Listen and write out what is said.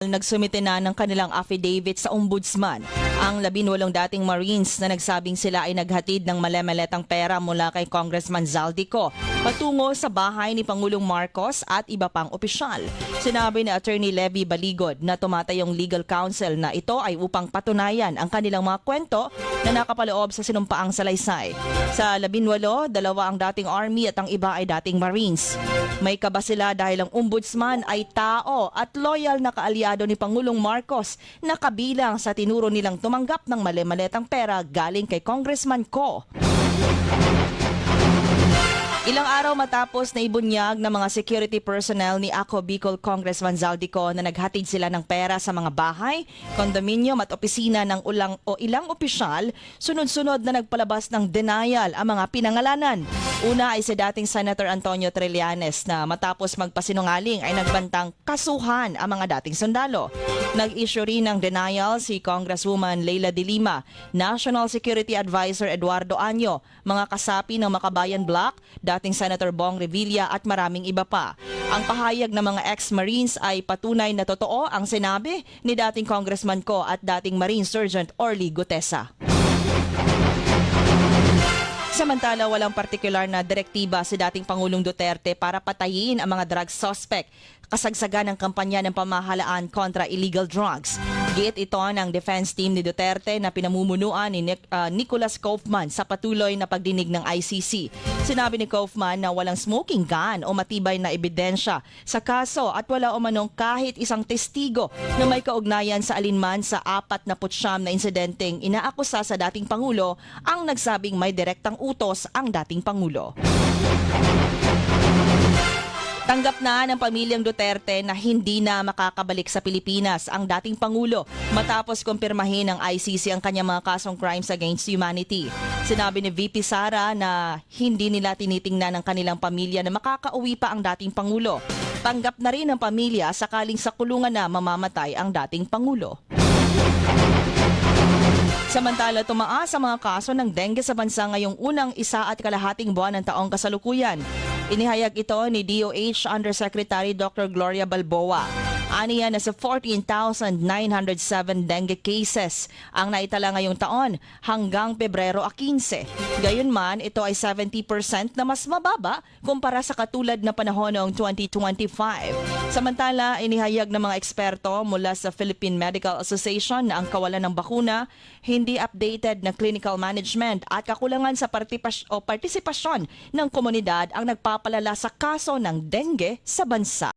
Nagsumite na ng kanilang affidavit sa ombudsman ang 18 dating Marines na nagsabing sila ay naghatid ng malemeletang pera mula kay Congressman Zaldico patungo sa bahay ni Pangulong Marcos at iba pang opisyal. Sinabi ni Attorney Levy Baligod na tumatayong legal counsel na ito ay upang patunayan ang kanilang mga kwento na nakapaloob sa sinumpaang salaysay. Sa 18, 2 ang dating Army at ang iba ay dating Marines. May kaba sila dahil ang ombudsman ay tao at loyal na kaalyado ni Pangulong Marcos na kabilang sa tinuro nilang tumanggap ng mali-maletang pera galing kay Congressman Ko. Ilang araw matapos na ibunyag ng mga security personnel ni Ako Bicol Congressman Zaldico na naghatid sila ng pera sa mga bahay, kondominium at opisina ng ilang opisyal, sunod-sunod na nagpalabas ng denial ang mga pinangalanan. Una ay si dating Senator Antonio Trillanes na matapos magpasinungaling ay nagbantang kasuhan ang mga dating sundalo. Nag-issue rin ng denial si Congresswoman Leila de Lima, National Security Advisor Eduardo Año, mga kasapi ng Makabayan Bloc, dating Senator Bong Revilla at maraming iba pa. Ang pahayag ng mga ex-Marines ay patunay na totoo ang sinabi ni dating Congressman Ko at dating Marine Sergeant Orly Gutesa. Samantala, walang partikular na direktiba si dating Pangulong Duterte para patayin ang mga drug suspect, kasagsagan ng kampanya ng pamahalaan kontra illegal drugs. Giit ito ng defense team ni Duterte na pinamumunuan ni Nicholas Kaufman sa patuloy na pagdinig ng ICC. Sinabi ni Kaufman na walang smoking gun o matibay na ebidensya sa kaso at wala umanong kahit isang testigo na may kaugnayan sa alinman sa 49 na insidenteng inaakusa sa dating Pangulo ang nagsabing may direktang utos ang dating Pangulo. Tanggap na ng pamilyang Duterte na hindi na makakabalik sa Pilipinas ang dating Pangulo matapos kumpirmahin ng ICC ang kanyang mga kasong crimes against humanity. Sinabi ni VP Sara na hindi nila tinitingnan ng kanilang pamilya na makakauwi pa ang dating Pangulo. Tanggap na rin ng pamilya sakaling sa kulungan na mamamatay ang dating Pangulo. Samantala, tumaas ang mga kaso ng dengue sa bansa ngayong unang 1.5 buwan ng taong kasalukuyan. Inihayag ito ni DOH Undersecretary Dr. Gloria Balboa. Aniya na sa 14,907 dengue cases ang naitala ngayong taon hanggang Pebrero 15. Gayunman, ito ay 70% na mas mababa kumpara sa katulad na panahon noong 2025. Samantala, inihayag ng mga eksperto mula sa Philippine Medical Association na ang kawalan ng bakuna, hindi updated na clinical management at kakulangan sa partisipasyon ng komunidad ang nagpapalala sa kaso ng dengue sa bansa.